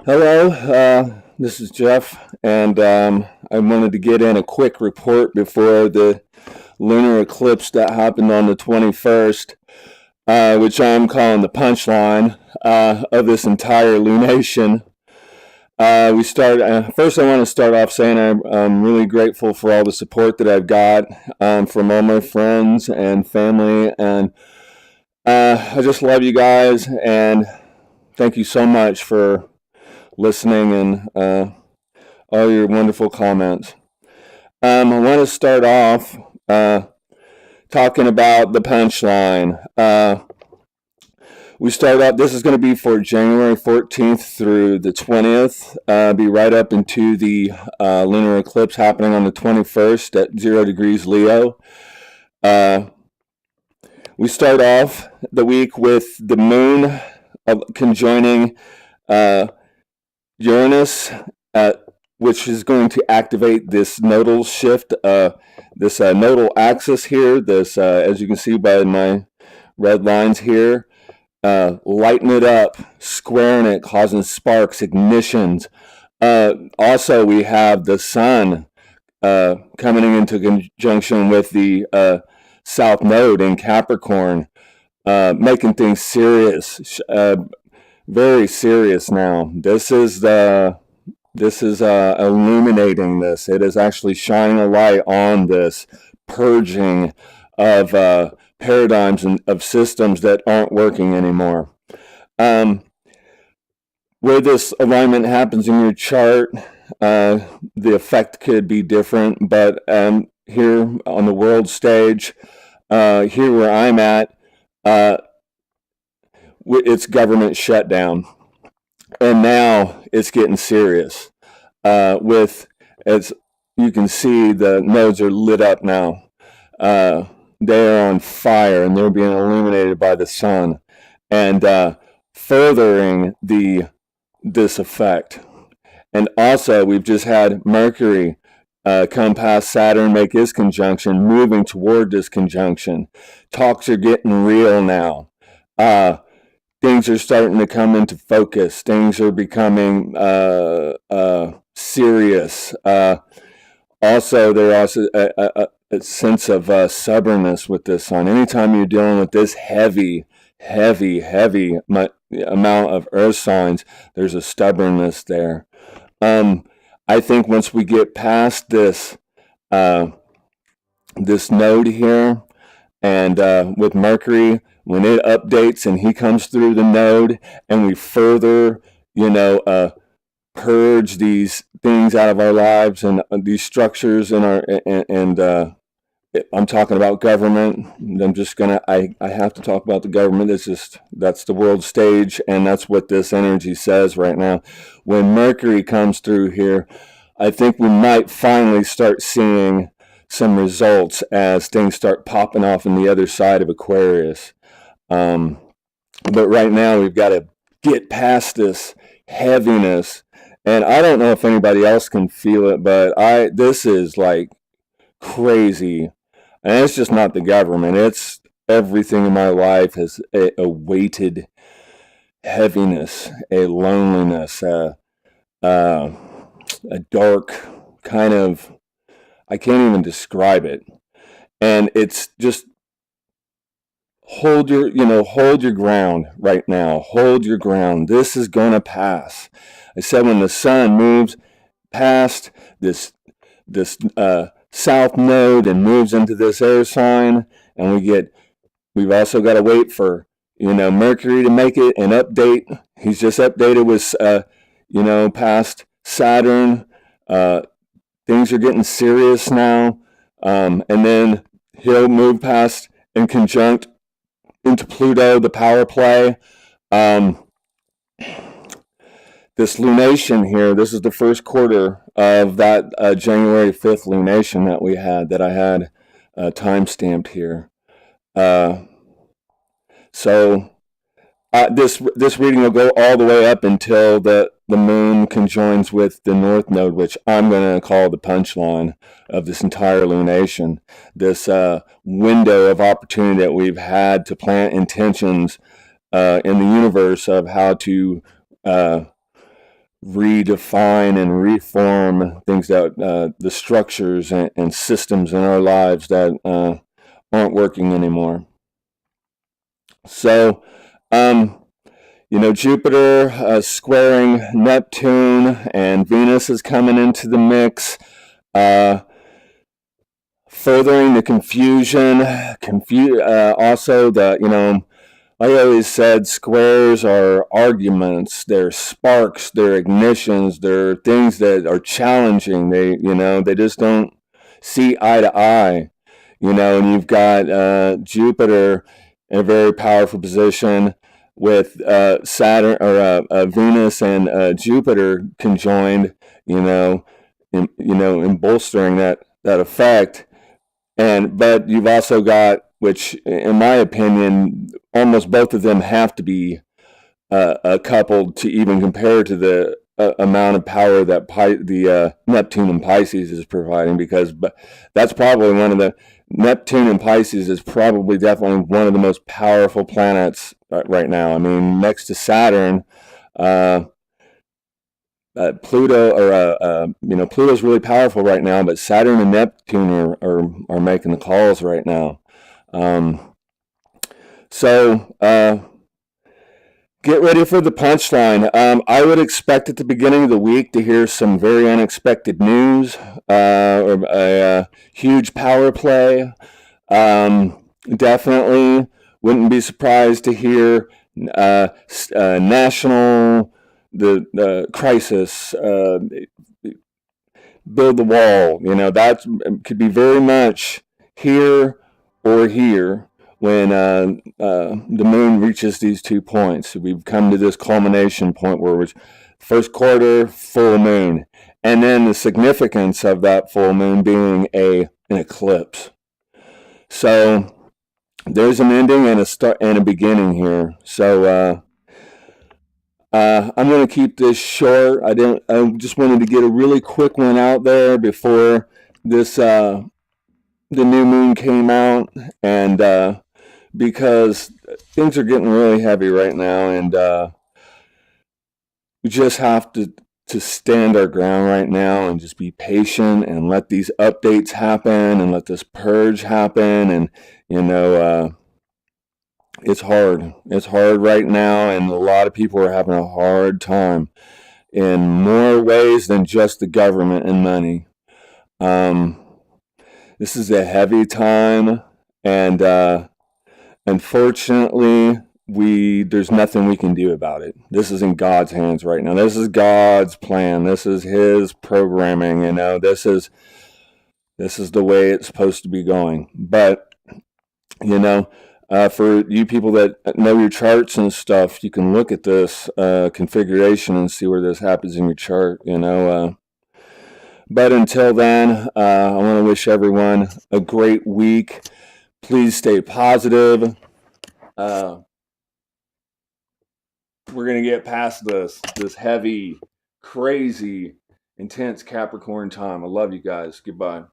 Hello, this is Jeff, and I wanted to get in a quick report before the lunar eclipse that happened on the 21st, which I'm calling the punchline of this entire lunation. First, I want to start off saying I'm really grateful for all the support that I've got from all my friends and family, and I just love you guys, and thank you so much for listening and all your wonderful comments. I want to start off talking about the punchline. We start out, this is going to be for January 14th through the 20th, be right up into the lunar eclipse happening on the 21st at 0 degrees Leo. We start off the week with the moon conjoining Uranus, which is going to activate this nodal shift, this nodal axis here, this, as you can see by my red lines here, lighten it up, squaring it, causing sparks, ignitions. Also, we have the sun coming into conjunction with the south node in Capricorn, making things serious, very serious now. This is illuminating this. It is actually shining a light on this purging of paradigms and of systems that aren't working anymore. Where this alignment happens in your chart, the effect could be different, but here on the world stage, here where I'm at, it's government shutdown. And now it's getting serious. As you can see, the nodes are lit up now. They are on fire and they're being illuminated by the sun, and furthering this effect. And also, we've just had Mercury come past Saturn, make his conjunction, moving toward this conjunction. Talks are getting real now. Things are starting to come into focus. Things are becoming serious. Also, there's a sense of stubbornness with this sun. Anytime you're dealing with this heavy amount of earth signs, there's a stubbornness there. I think once we get past this node here, and with Mercury, when it updates and he comes through the node, and we further, purge these things out of our lives and these structures in our and I'm talking about government. I have to talk about the government. That's the world stage, and that's what this energy says right now. When Mercury comes through here, I think we might finally start seeing some results as things start popping off on the other side of Aquarius. But right now we've got to get past this heaviness, and I don't know if anybody else can feel it, but this is like crazy. And it's just not the government. It's everything in my life has a weighted heaviness, a loneliness, a dark kind of, I can't even describe it. And it's just hold your ground right now. Hold your ground. This is going to pass. I said when the sun moves past this south node and moves into this air sign, and we've also got to wait for Mercury to make it and update. He's just updated with past Saturn. Things are getting serious now, and then he'll move past in conjunct into Pluto, the power play. This lunation here, this is the first quarter of that January 5th lunation that I had time-stamped here. So this reading will go all the way up until the moon conjoins with the north node, which I'm going to call the punchline of this entire lunation. This window of opportunity that we've had to plant intentions in the universe of how to redefine and reform things that the structures and systems in our lives that aren't working anymore. So, Jupiter squaring Neptune and Venus is coming into the mix, furthering the confusion. Also, I always said squares are arguments, they're sparks, they're ignitions, they're things that are challenging. They just don't see eye to eye. And you've got Jupiter in a very powerful position with Saturn or Venus and Jupiter conjoined, in bolstering that effect. But you've also got, which in my opinion, almost both of them have to be coupled to even compare to the amount of power that the Neptune and Pisces is providing, because that's probably one of the Neptune and Pisces is probably definitely one of the most powerful planets right now. I mean, next to Saturn, Pluto, or Pluto's really powerful right now, but Saturn and Neptune are making the calls right now. So get ready for the punchline. I would expect at the beginning of the week to hear some very unexpected news, or a huge power play. Definitely wouldn't be surprised to hear national the crisis, build the wall. That could be very much here or here when the moon reaches these 2 points. We've come to this culmination point where it's first quarter full moon, and then the significance of that full moon being an eclipse. So there's an ending and a start and a beginning here. So I'm going to keep this short. I just wanted to get a really quick one out there before this the new moon came out, and because things are getting really heavy right now, and we just have to stand our ground right now and just be patient and let these updates happen and let this purge happen. And it's hard. It's hard right now, and a lot of people are having a hard time in more ways than just the government and money. This is a heavy time, and unfortunately, there's nothing we can do about it. This is in God's hands right now. This is God's plan. This is His programming. This is the way it's supposed to be going. But for you people that know your charts and stuff, you can look at this configuration and see where this happens in your chart. But until then, I want to wish everyone a great week. Please stay positive. We're going to get past this heavy, crazy, intense Capricorn time. I love you guys. Goodbye.